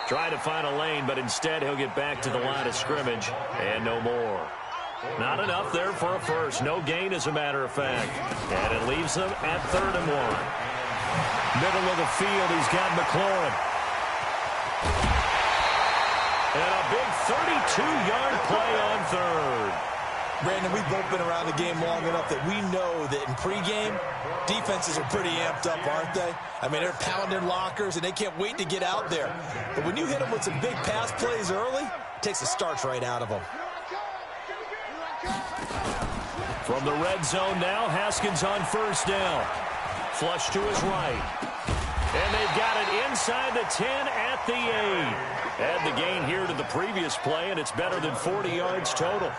Try to find a lane, but instead he'll get back to the line of scrimmage and no more. Not enough there for a first. No gain, as a matter of fact. And it leaves them at 3rd and 1. Middle of the field, he's got McLaurin. And a big 32-yard play on 3rd. Brandon, we've both been around the game long enough that we know that in pregame, defenses are pretty amped up, aren't they? I mean, they're pounding lockers, and they can't wait to get out there. But when you hit them with some big pass plays early, it takes the starch right out of them. From the red zone now, Haskins on 1st down. Flush to his right. And they've got it inside the 10 at the 8. Add the gain here to the previous play, and it's better than 40 yards total.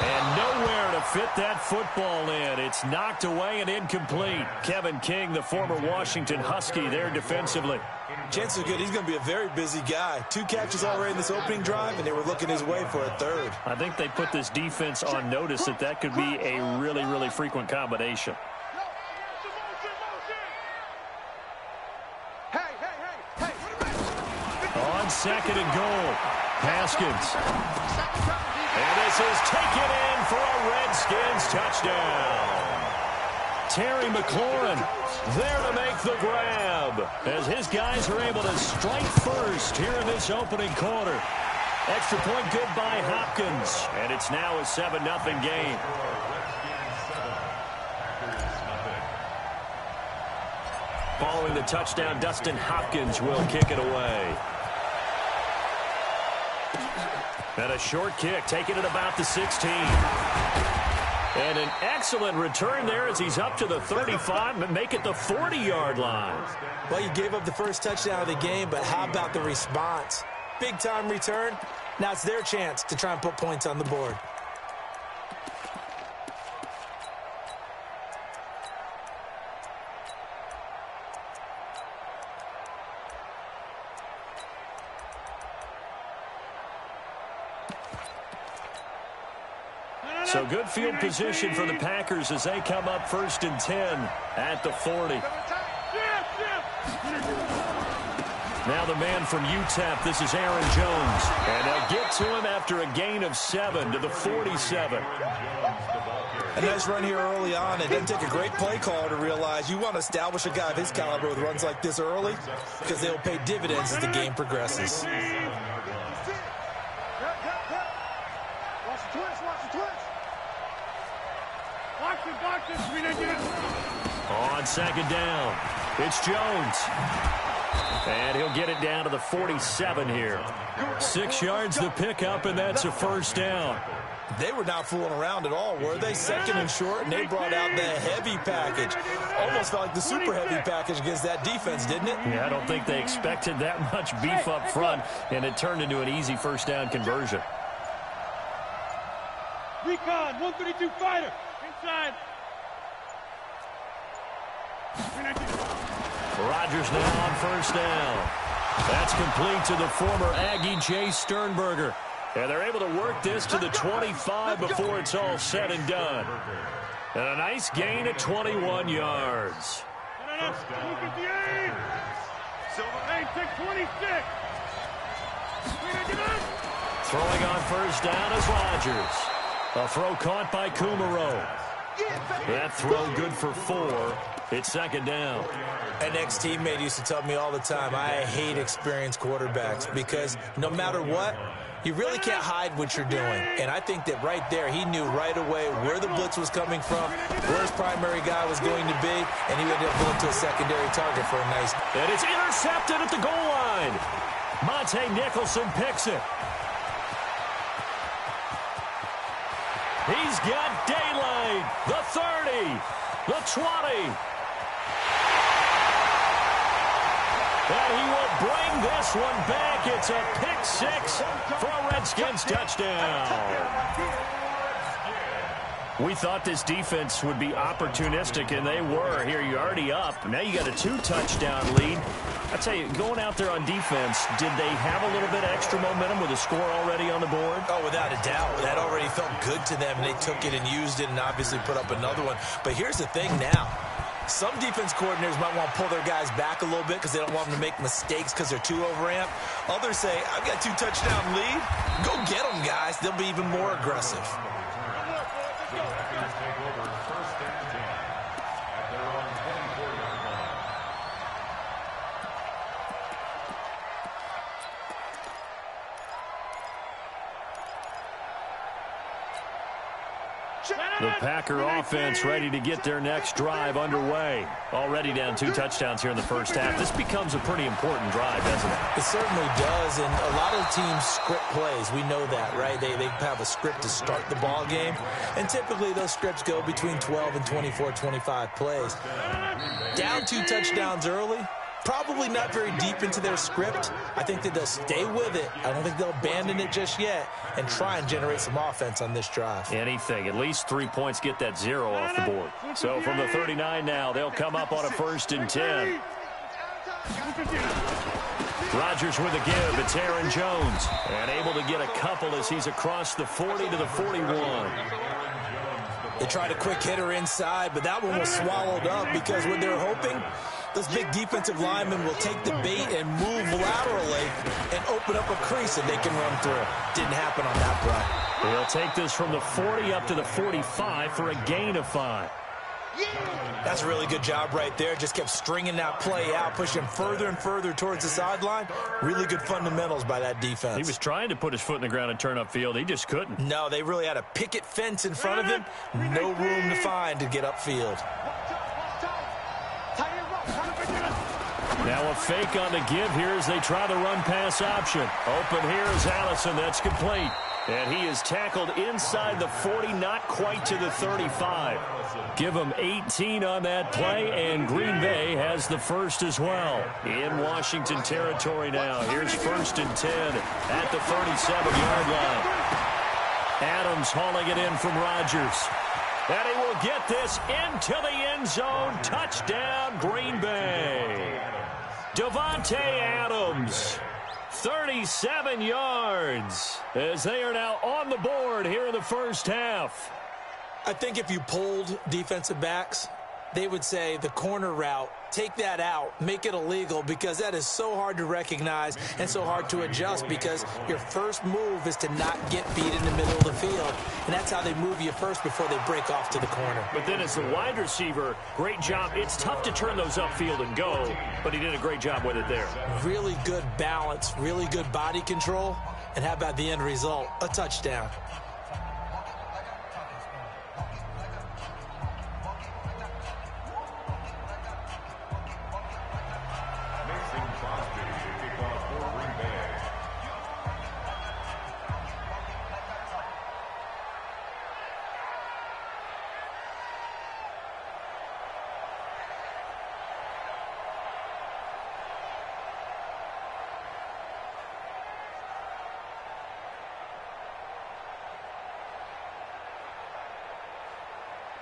And nowhere to fit that football in. It's knocked away and incomplete. Kevin King, the former Washington Husky, there defensively. Chances are good he's going to be a very busy guy. 2 catches already in this opening drive, and they were looking his way for a 3rd. I think they put this defense on notice that could be a really, really frequent combination. On 2nd and goal, Haskins. And this is taken in for a Redskins touchdown. Terry McLaurin there to make the grab as his guys are able to strike first here in this opening quarter. Extra point good by Hopkins, and it's now a 7-0 game. Following the touchdown, Dustin Hopkins will kick it away. And a short kick, taking it about the 16. And an excellent return there as he's up to the 35 and make it the 40-yard line. Well, you gave up the first touchdown of the game, but how about the response? Big-time return. Now it's their chance to try and put points on the board. So good field position for the Packers as they come up 1st and 10 at the 40. Now the man from UTEP, this is Aaron Jones. And they'll get to him after a gain of 7 to the 47. A nice run here early on. It doesn't take a great play call to realize you want to establish a guy of his caliber with runs like this early because they'll pay dividends as the game progresses. On 2nd down, it's Jones. And he'll get it down to the 47 here. 6 yards the pickup, and that's a 1st down. They were not fooling around at all, were they? 2nd and short, and they brought out the heavy package. Almost felt like the super heavy package against that defense, didn't it? Yeah, I don't think they expected that much beef up front, and it turned into an easy 1st down conversion. Recon, 132 fighter, inside. Rodgers now on 1st down. That's complete to the former Aggie Jay Sternberger. And they're able to work this to the 25 before it's all said and done. And a nice gain at 21 yards. Throwing on 1st down is Rodgers. A throw caught by Kumaro. That throw good for 4. It's 2nd down. An ex-teammate used to tell me all the time, I hate experienced quarterbacks because no matter what, you really can't hide what you're doing. And I think that right there, he knew right away where the blitz was coming from, where his primary guy was going to be, and he ended up going to a secondary target for a nice... And it's intercepted at the goal line. Monte Nicholson picks it. He's got daylight. The 30, the 20. And he will bring this one back. It's a pick 6 for a Redskins touchdown. We thought this defense would be opportunistic, and they were. Here, you're already up. Now you got a 2-touchdown lead. I tell you, going out there on defense, did they have a little bit of extra momentum with a score already on the board? Oh, without a doubt. That already felt good to them, and they took it and used it and obviously put up another one. But here's the thing now. Some defense coordinators might want to pull their guys back a little bit because they don't want them to make mistakes because they're too overamped. Others say, I've got 2-touchdown lead. Go get them, guys. They'll be even more aggressive. The Packer offense ready to get their next drive underway. Already down 2 touchdowns here in the first half. This becomes a pretty important drive, doesn't it? It certainly does, and a lot of teams script plays. We know that, right? They have a script to start the ball game, and typically those scripts go between 12 and 24, 25 plays. Down 2 touchdowns early, probably not very deep into their script. I think that they'll stay with it. I don't think they'll abandon it just yet and try and generate some offense on this drive. Anything. At least 3 points get that 0 off the board. So from the 39 now, they'll come up on a 1st and 10. Rodgers with a give. It's Aaron Jones. And able to get a couple as he's across the 40 to the 41. They tried a quick hitter inside, but that one was swallowed up because what they're hoping, those big defensive linemen will take the bait and move laterally and open up a crease that they can run through. Didn't happen on that play. They'll take this from the 40 up to the 45 for a gain of 5. That's a really good job right there. Just kept stringing that play out, pushing further and further towards the sideline. Really good fundamentals by that defense. He was trying to put his foot in the ground and turn upfield. He just couldn't. No, they really had a picket fence in front of him. No room to find to get upfield. Now a fake on the give here as they try the run-pass option. Open here is Allison. That's complete. And he is tackled inside the 40, not quite to the 35. Give him 18 on that play, and Green Bay has the first as well. In Washington territory now. Here's 1st and 10 at the 37-yard line. Adams hauling it in from Rodgers. And he will get this into the end zone. Touchdown, Green Bay. Davante Adams, 37 yards, as they are now on the board here in the first half. I think if you polled defensive backs, they would say the corner route, take that out, make it illegal, because that is so hard to recognize and so hard to adjust because your first move is to not get beat in the middle of the field. And that's how they move you first before they break off to the corner. But then as the wide receiver, great job. It's tough to turn those upfield and go, but he did a great job with it there. Really good balance, really good body control. And how about the end result? A touchdown.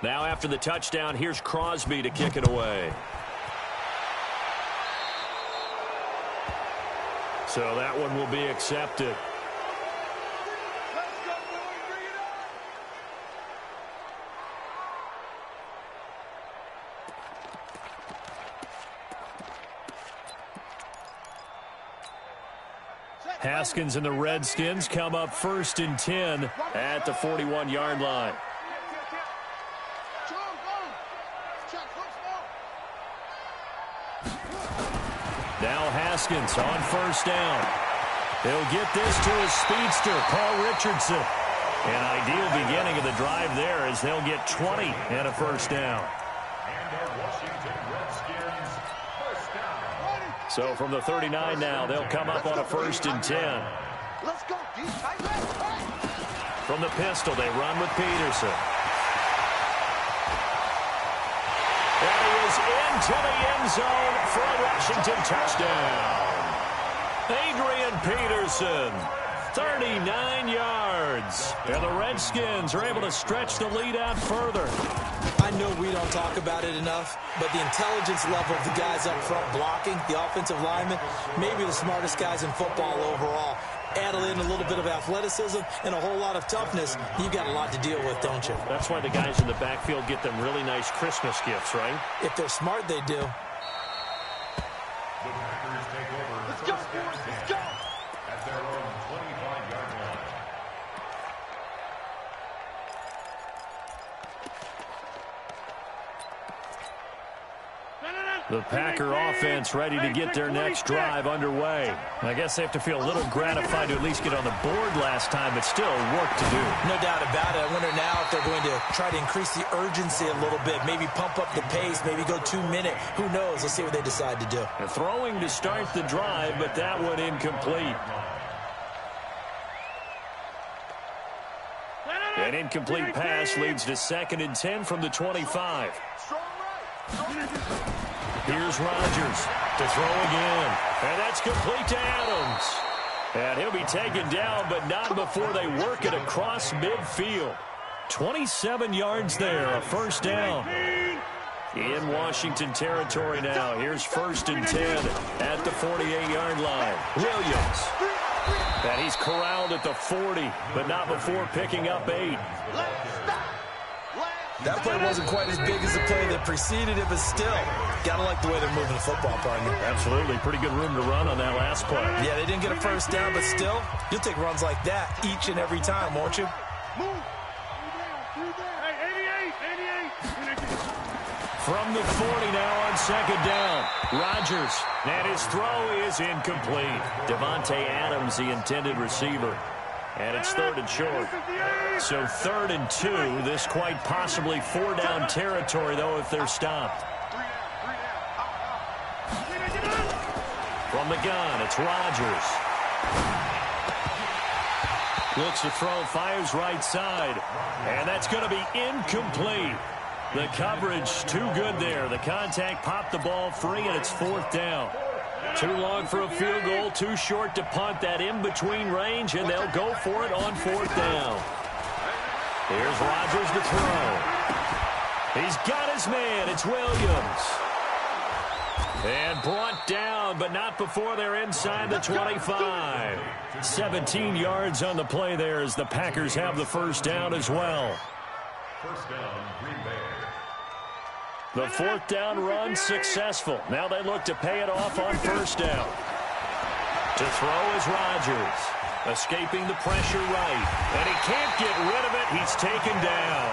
Now after the touchdown, here's Crosby to kick it away. So that one will be accepted. Haskins and the Redskins come up 1st and 10 at the 41-yard line. Now Haskins on 1st down. He'll get this to his speedster, Paul Richardson. An ideal beginning of the drive there as they'll get 20 and a 1st down. So from the 39 now, they'll come up on a 1st and 10. From the pistol, they run with Peterson. And he is into the end zone for a Washington touchdown. Adrian Peterson, 39 yards. And the Redskins are able to stretch the lead out further. I know we don't talk about it enough, but the intelligence level of the guys up front blocking, the offensive linemen, maybe the smartest guys in football overall. add in a little bit of athleticism and a whole lot of toughness, you've got a lot to deal with, don't you? That's why the guys in the backfield get them really nice Christmas gifts, right? If they're smart, they do. Let's go, boys. Let's go. At their own 25-yard line. The Packer offense ready to get their next drive underway. I guess they have to feel a little gratified to at least get on the board last time, but still work to do. No doubt about it. I wonder now if they're going to try to increase the urgency a little bit, maybe pump up the pace, maybe go 2-minute. Who knows? Let's see what they decide to do. And throwing to start the drive, but that one incomplete. An incomplete pass leads to 2nd and 10 from the 25. Here's Rodgers to throw again. And that's complete to Adams. And he'll be taken down, but not before they work it across midfield. 27 yards there, a first down. In Washington territory now. Here's 1st and 10 at the 48-yard line. Williams. And he's corralled at the 40, but not before picking up 8. That play wasn't quite as big as the play that preceded it, but still, gotta like the way they're moving the football, partner. Absolutely. Pretty good room to run on that last play. Yeah, they didn't get a first down, but still, you'll take runs like that each and every time, won't you? Move. Hey, 88. From the 40 now on 2nd down. Rodgers, and his throw is incomplete. Devontae Adams, the intended receiver. And it's 3rd and short. So 3rd and 2. This quite possibly 4-down territory, though, if they're stopped. From the gun, it's Rodgers. Looks to throw, fires right side. And that's going to be incomplete. The coverage too good there. The contact popped the ball free, and it's 4th down. Too long for a field goal, too short to punt. That in-between range, and they'll go for it on 4th down. Here's Rodgers to throw. He's got his man. It's Williams. And brought down, but not before they're inside the 25. 17 yards on the play there as the Packers have the first down as well. First down, Green Bay. The 4th down run successful. Now they look to pay it off on 1st down. To throw is Rodgers. Escaping the pressure right. And he can't get rid of it. He's taken down.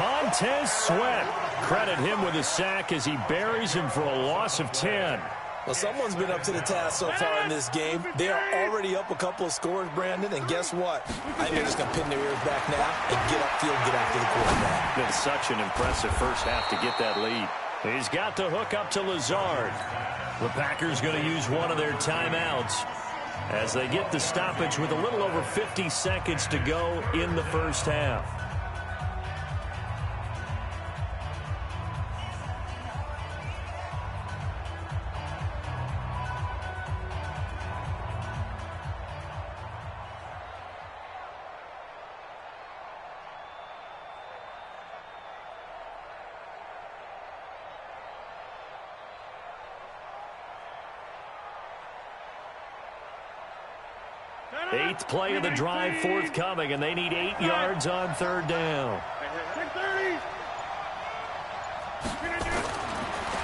Montez Sweat. Credit him with a sack as he buries him for a loss of 10. Well, someone's been up to the task so far in this game. They are already up a couple of scores, Brandon, and guess what? I think they're just going to pin their ears back now and get upfield, get after the quarterback. Been such an impressive first half to get that lead. He's got the hook up to Lazard. The Packers going to use one of their timeouts as they get the stoppage with a little over 50 seconds to go in the first half. Eighth play of the drive forthcoming, and they need 8 yards on 3rd down.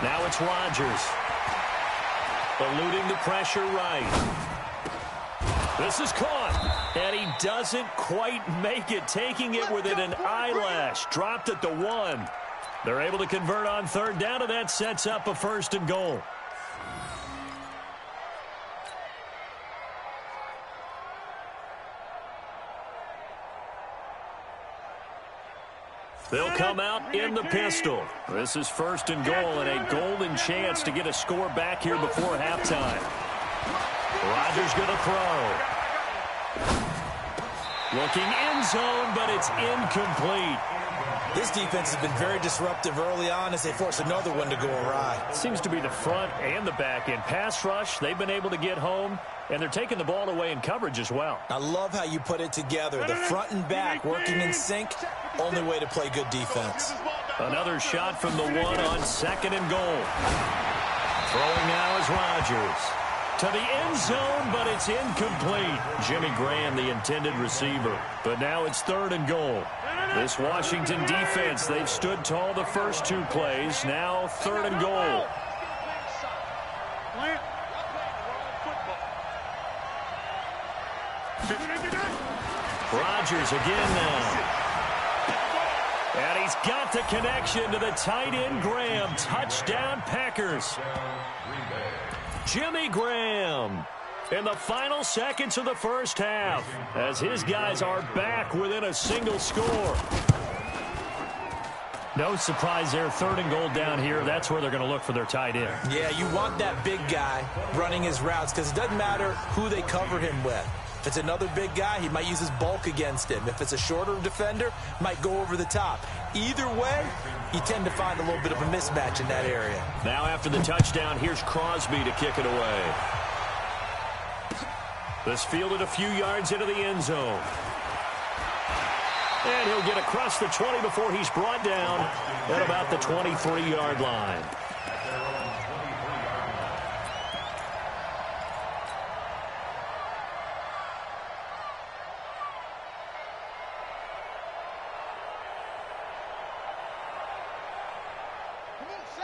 Now it's Rodgers. Eluding the pressure right. This is caught, and he doesn't quite make it, taking it within an eyelash. Dropped at the 1. They're able to convert on 3rd down, and that sets up a 1st and goal. They'll come out in the pistol. This is 1st and goal and a golden chance to get a score back here before halftime. Rodgers going to throw. Looking end zone, but it's incomplete. This defense has been very disruptive early on as they force another one to go awry. Seems to be the front and the back end. Pass rush, they've been able to get home, and they're taking the ball away in coverage as well. I love how you put it together. The front and back working in sync. Only way to play good defense. Another shot from the 1 on 2nd and goal. Throwing now is Rodgers. to the end zone, but it's incomplete. Jimmy Graham, the intended receiver. But now it's 3rd and goal. This Washington defense, they've stood tall the first 2 plays. Now 3rd and goal. Rodgers again now. And he's got the connection to the tight end, Graham. Touchdown, Packers. Jimmy Graham in the final seconds of the first half as his guys are back within a single score. No surprise there, 3rd and goal down here. That's where they're going to look for their tight end. Yeah, you want that big guy running his routes because it doesn't matter who they cover him with. If it's another big guy, he might use his bulk against him. If it's a shorter defender, might go over the top. Either way, you tend to find a little bit of a mismatch in that area. Now after the touchdown, here's Crosby to kick it away. This fielded a few yards into the end zone. And he'll get across the 20 before he's brought down at about the 23-yard line.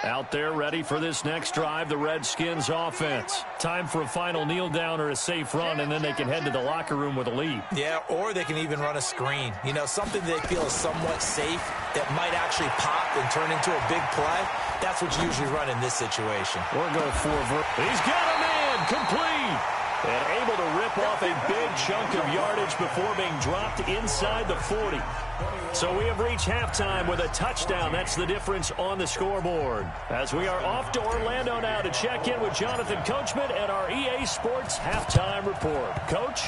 Out there ready for this next drive, the Redskins offense. Time for a final kneel down or a safe run, and then they can head to the locker room with a lead. Yeah, or they can even run a screen. You know, something they feel is somewhat safe that might actually pop and turn into a big play. That's what you usually run in this situation. Or go for he's got a man, complete. And able to rip off a big chunk of yardage before being dropped inside the 40. So we have reached halftime with a touchdown. That's the difference on the scoreboard. As we are off to Orlando now to check in with Jonathan Coachman and our EA Sports halftime report. Coach?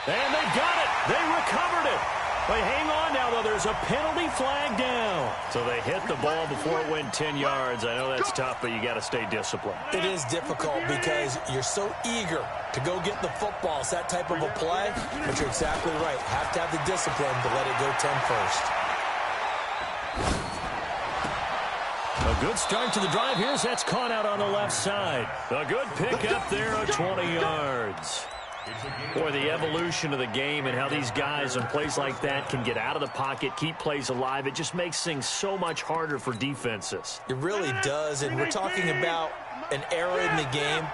And they got it. They recovered it. They hang on now, though. There's a penalty flag down. So they hit the ball before it went 10 yards. I know that's tough, but you got to stay disciplined. It is difficult because you're so eager to go get the football. It's that type of a play, but you're exactly right. Have to have the discipline to let it go 10 first. A good start to the drive here as that's caught out on the left side. A good pickup there of 20 yards. Boy, the evolution of the game and how these guys in plays like that can get out of the pocket, keep plays alive, it just makes things so much harder for defenses. It really does, and we're talking about an era in the game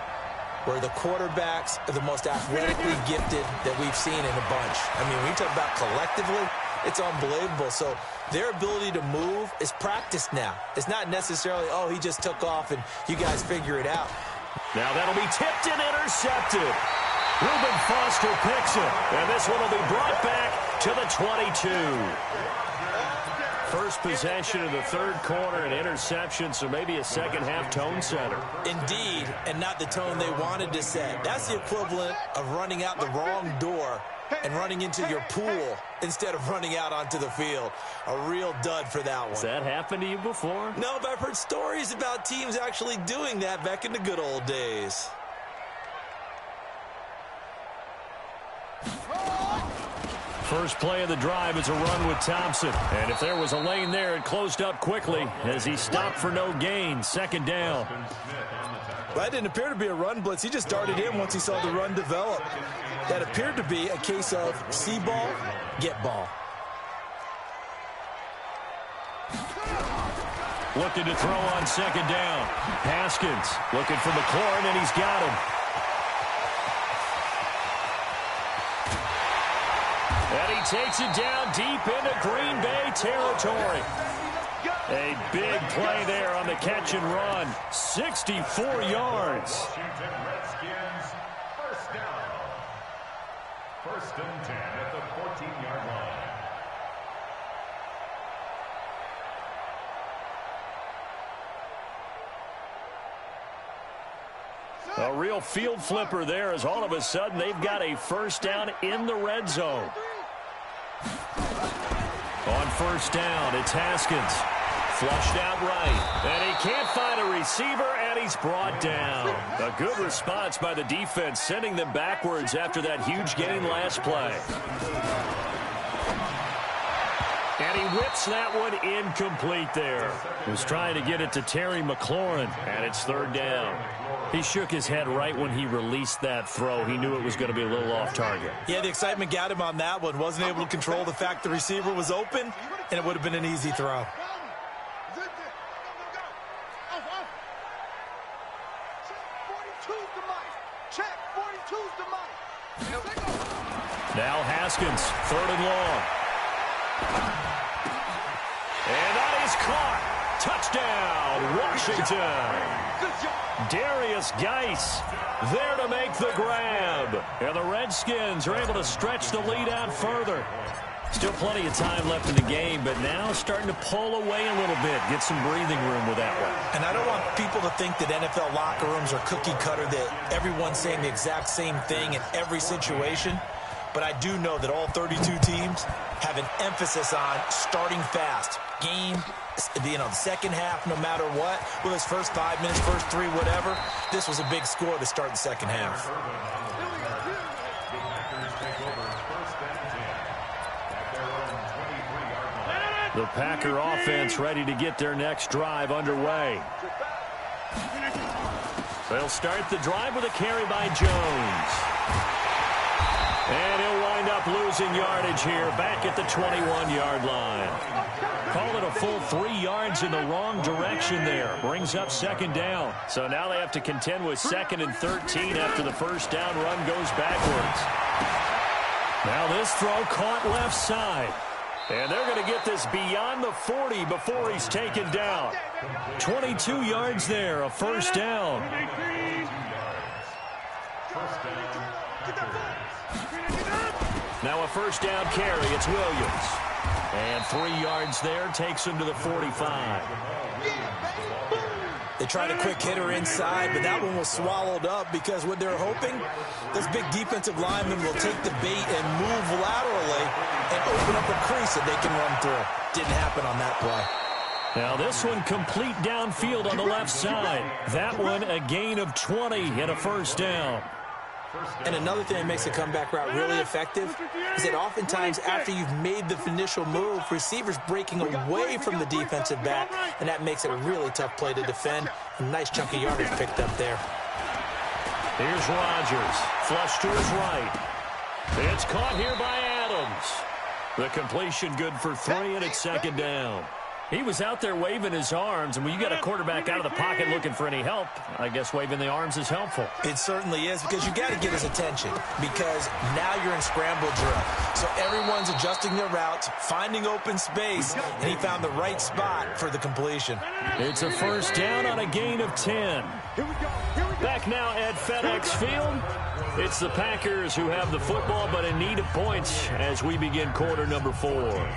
where the quarterbacks are the most athletically gifted that we've seen in a bunch. I mean, when you talk about collectively, it's unbelievable. So their ability to move is practiced now. It's not necessarily, oh, he just took off and you guys figure it out. Now that'll be tipped and intercepted. Reuben Foster picks it, and this one will be brought back to the 22. First possession of the third quarter, an interception, so maybe a second-half tone setter. Indeed, and not the tone they wanted to set. That's the equivalent of running out the wrong door and running into your pool instead of running out onto the field. A real dud for that one. Has that happened to you before? No, but I've heard stories about teams actually doing that back in the good old days. First play of the drive is a run with Thompson. And if there was a lane there, it closed up quickly as he stopped for no gain. Second down. Well, that didn't appear to be a run blitz. He just darted in once he saw the run develop. That appeared to be a case of see ball, get ball. Looking to throw on second down. Haskins looking for McLaurin, and he's got him. And he takes it down deep into Green Bay territory. A big play there on the catch and run. 64 yards. Washington Redskins, first down. First and 10 at the 14-yard line. A real field flipper there as all of a sudden they've got a first down in the red zone. On first down, it's Haskins. Flushed out right. And he can't find a receiver, and he's brought down. A good response by the defense, sending them backwards after that huge gain last play. And And he whips that one incomplete there. He was trying to get it to Terry McLaurin, and it's third down. He shook his head right when he released that throw. He knew it was going to be a little off target. Yeah, the excitement got him on that one. Wasn't able to control the fact the receiver was open, and it would have been an easy throw. Now Haskins, third and long. And that is caught. Touchdown, Washington. Darius Geis there to make the grab. And the Redskins are able to stretch the lead out further. Still plenty of time left in the game, but now starting to pull away a little bit. Get some breathing room with that one. And I don't want people to think that NFL locker rooms are cookie cutter, that everyone's saying the exact same thing in every situation. But I do know that all 32 teams have an emphasis on starting fast. Game, the second half, no matter what. Well, his first 5 minutes, first three, whatever. This was a big score to start the second half. The Packer offense ready to get their next drive underway. They'll start the drive with a carry by Jones. And he'll wind up losing yardage here back at the 21-yard line. Call it a full 3 yards in the wrong direction there. Brings up second down. So now they have to contend with 2nd and 13 after the first down run goes backwards. Now this throw caught left side. And they're going to get this beyond the 40 before he's taken down. 22 yards there, a first down. Now a first down carry, it's Williams. And 3 yards there, takes him to the 45. They tried a quick hitter inside, but that one was swallowed up because what they're hoping, this big defensive lineman will take the bait and move laterally and open up a crease that they can run through. Didn't happen on that play. Now this one complete downfield on the left side. That one a gain of 20 and a first down. And another thing that makes a comeback route really effective is that oftentimes after you've made the initial move, receivers breaking away from the defensive back, and that makes it a really tough play to defend. A nice chunk of yardage picked up there. Here's Rodgers, flush to his right. It's caught here by Adams. The completion good for 3, and it's second down. He was out there waving his arms, and when you got a quarterback out of the pocket looking for any help, I guess waving the arms is helpful. It certainly is, because you got to get his attention, because now you're in scramble drill. So everyone's adjusting their routes, finding open space, and he found the right spot for the completion. It's a first down on a gain of 10. Back now at FedEx Field. It's the Packers who have the football, but in need of points as we begin quarter number 4.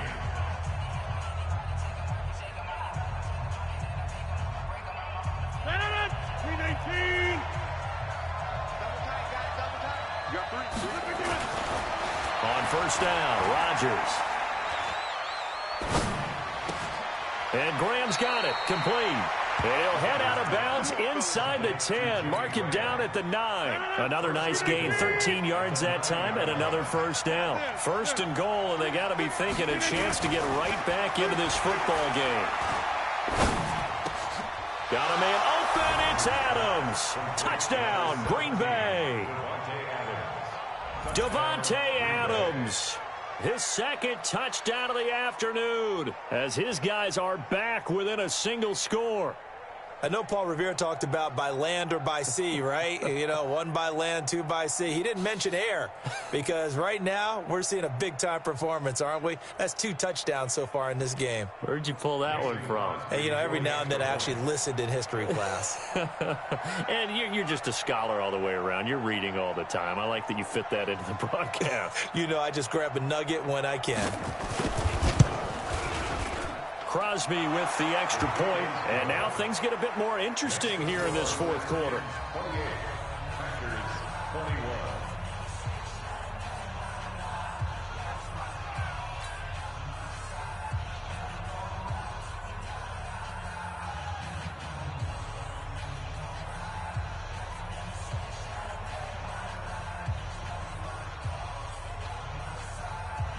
On first down, Rodgers. And Graham's got it, complete. And he'll head out of bounds inside the 10. Mark him down at the 9. Another nice gain, 13 yards that time, and another first down. First and goal, and they got to be thinking a chance to get right back into this football game. Got a man open, it's Adams. Touchdown, Green Bay. Davante Adams, his second touchdown of the afternoon, as his guys are back within a single score. I know Paul Revere talked about by land or by sea, right? You know, 1 by land, 2 by sea. He didn't mention air, because right now we're seeing a big-time performance, aren't we? That's 2 touchdowns so far in this game. Where'd you pull that one from? Hey, you know, every now and then I actually listened in history class. And you're just a scholar all the way around. You're reading all the time. I like that you fit that into the broadcast. You know, I just grab a nugget when I can. Crosby with the extra point, and now things get a bit more interesting here in this fourth quarter. 28, Packers 21.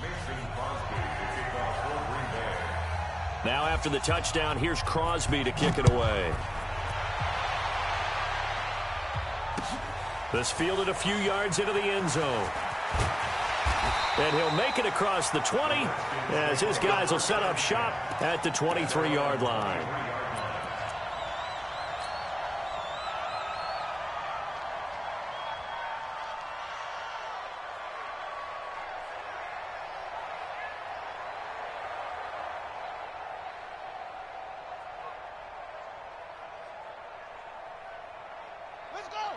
Mason Crosby to kick off for Green Bay. Now after the touchdown, here's Crosby to kick it away. This fielded a few yards into the end zone. And he'll make it across the 20 as his guys will set up shop at the 23-yard line.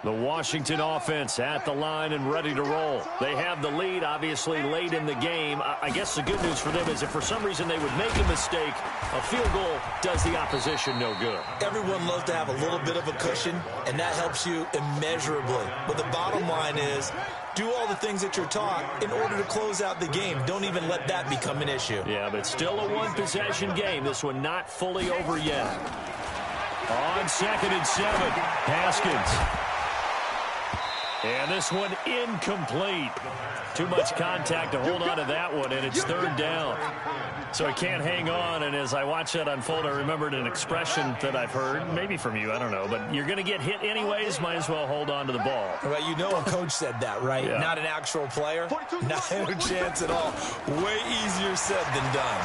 The Washington offense at the line and ready to roll. They have the lead, obviously, late in the game. I guess the good news for them is if for some reason they would make a mistake, a field goal does the opposition no good. Everyone loves to have a little bit of a cushion, and that helps you immeasurably. But the bottom line is, do all the things that you're taught in order to close out the game. Don't even let that become an issue. Yeah, but still a one-possession game. This one not fully over yet. On 2nd and 7, Haskins. And this one incomplete. Too much contact to hold on to that one, and it's 3rd down. So he can't hang on, and as I watch that unfold, I remembered an expression that I've heard, maybe from you, I don't know, but you're going to get hit anyways, might as well hold on to the ball. Well, you know a coach said that, right? Yeah. Not an actual player. Not a chance at all. Way easier said than done.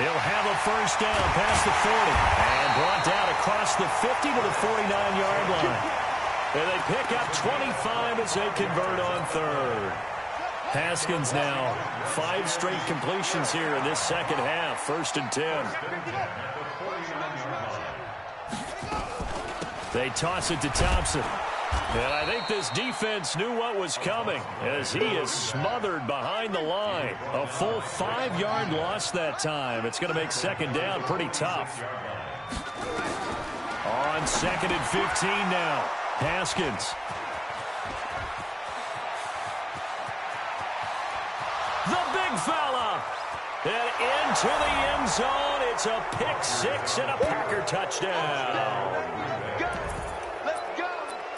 He'll have a 1st down past the 40 and brought down across the 50 to the 49-yard line. And they pick up 25 as they convert on 3rd. Haskins now 5 straight completions here in this second half. 1st and 10. They toss it to Thompson. And I think this defense knew what was coming as he is smothered behind the line. A full 5-yard loss that time. It's going to make 2nd down pretty tough. On 2nd and 15 now. Haskins. The big fella. And into the end zone. It's a pick 6 and a Packer touchdown.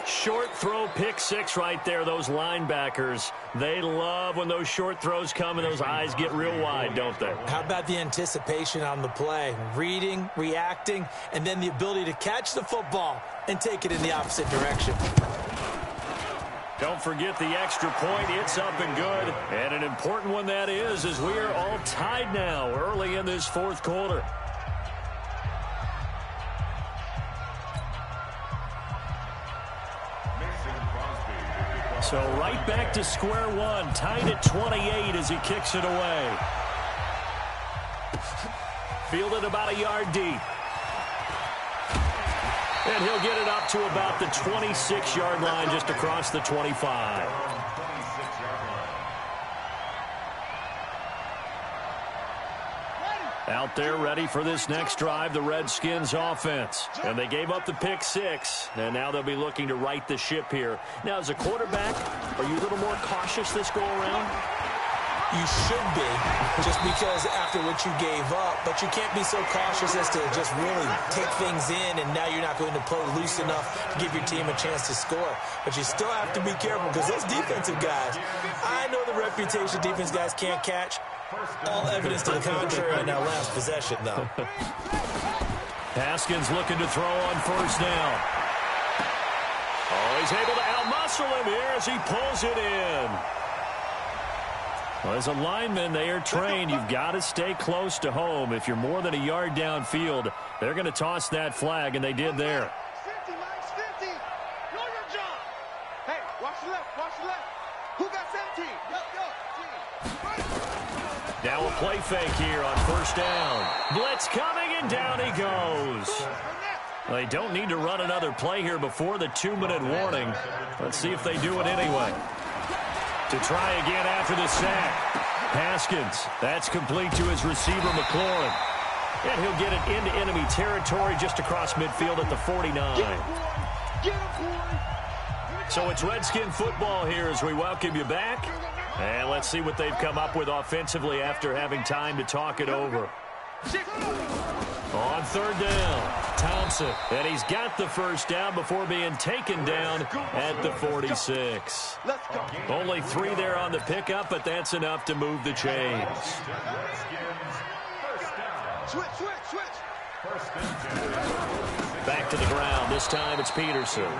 Short throw, pick 6 right there. Those linebackers, they love when those short throws come and those eyes get real wide, don't they? How about the anticipation on the play? Reading, reacting, and then the ability to catch the football and take it in the opposite direction. Don't forget the extra point. It's up and good. And an important one that is, as we are all tied now early in this 4th quarter. So right back to square one, tied at 28 as he kicks it away. Fielded about a yard deep. And he'll get it up to about the 26-yard line, just across the 25. Out there ready for this next drive, the Redskins offense. And they gave up the pick 6, and now they'll be looking to right the ship here. Now, as a quarterback, are you a little more cautious this go-around? You should be, just because after what you gave up, but you can't be so cautious as to just really take things in, and now you're not going to play loose enough to give your team a chance to score. But you still have to be careful, because those defensive guys, I know the reputation defense guys can't catch. All evidence to the contrary in that last possession, though. Haskins looking to throw on 1st down. Oh, he's able to outmuscle him here as he pulls it in. Well, as a lineman, they are trained. You've got to stay close to home. If you're more than a yard downfield, they're going to toss that flag, and they did there. 50, Mike's 50. Know your job. Hey, watch the left, watch the left. Who got 17? Now a play fake here on 1st down. Blitz coming, and down he goes. Well, they don't need to run another play here before the 2-minute warning. Let's see if they do it anyway. To try again after the sack. Haskins, that's complete to his receiver, McLaurin. And he'll get it into enemy territory just across midfield at the 49. So it's Redskin football here as we welcome you back. And let's see what they've come up with offensively after having time to talk it over. On 3rd down. Thompson. And he's got the first down before being taken down at the 46. Let's go. Only 3 there on the pickup, but that's enough to move the chains. Switch. Back to the ground. This time it's Peterson.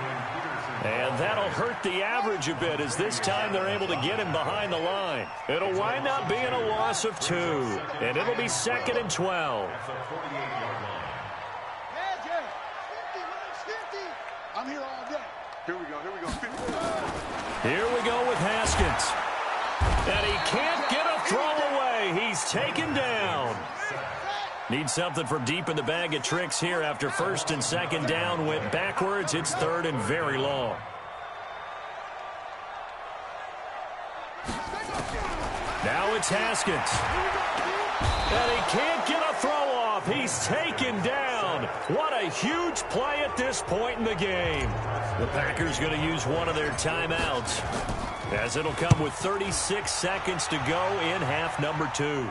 And that'll hurt the average a bit, as this time they're able to get him behind the line. It'll wind up being a loss of 2, and it'll be 2nd and 12. I'm here all day. Here we go. Here we go with Haskins. And he can't get a throw away. He's taken down. Needs something from deep in the bag of tricks here after 1st and 2nd down went backwards. It's 3rd and very long. Now it's Haskins. And he can't get a throw off. He's taken down. What a huge play at this point in the game. The Packers going to use one of their timeouts, as it'll come with 36 seconds to go in half number 2.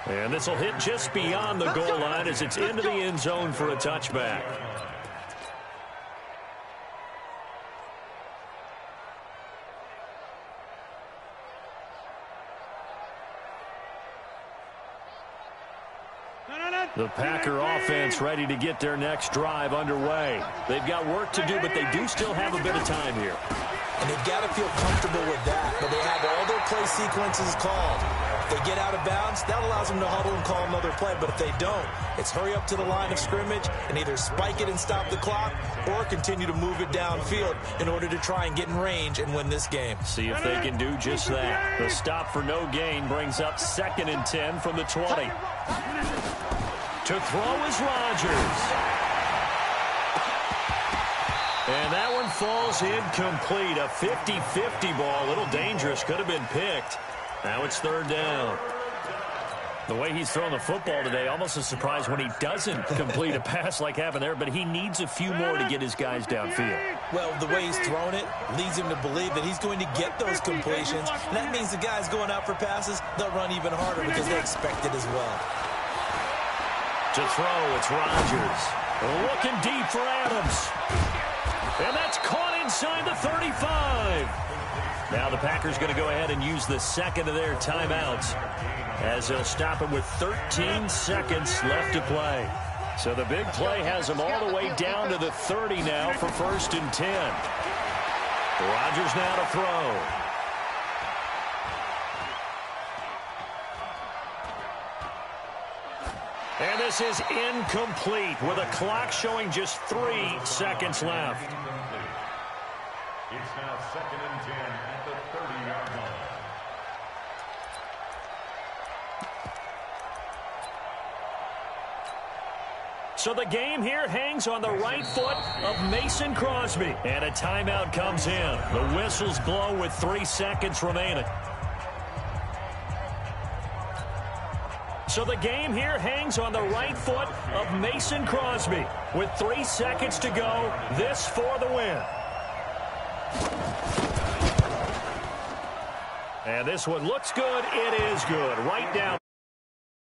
And this will hit just beyond the goal line as it's into the end zone for a touchback. The Packer offense ready to get their next drive underway. They've got work to do, but they do still have a bit of time here. And they've got to feel comfortable with that, but they have all their play sequences called. If they get out of bounds, that allows them to huddle and call another play, but if they don't, it's hurry up to the line of scrimmage and either spike it and stop the clock or continue to move it downfield in order to try and get in range and win this game. See if they can do just that. The stop for no gain brings up 2nd and 10 from the 20. To throw is Rodgers. And that one falls incomplete. A 50-50 ball. A little dangerous. Could have been picked. Now it's 3rd down. The way he's thrown the football today, almost a surprise when he doesn't complete a pass like happened there, but he needs a few more to get his guys downfield. Well, the way he's thrown it leads him to believe that he's going to get those completions. And that means the guys going out for passes, they'll run even harder because they expect it as well. To throw, it's Rodgers. Looking deep for Adams. And that's caught inside the 35. Now the Packers going to go ahead and use the 2nd of their timeouts, as they'll stop it with 13 seconds left to play. So the big play has them all the way down to the 30 now for 1st and 10. Rodgers now to throw. And this is incomplete with a clock showing just 3 seconds left. It's now 2nd and 10 at the 30-yard line. So the game here hangs on the right foot of Mason Crosby. And a timeout comes in. The whistles blow with 3 seconds remaining. So the game here hangs on the right foot of Mason Crosby. With 3 seconds to go, this for the win. And this one looks good. It is good. Right down.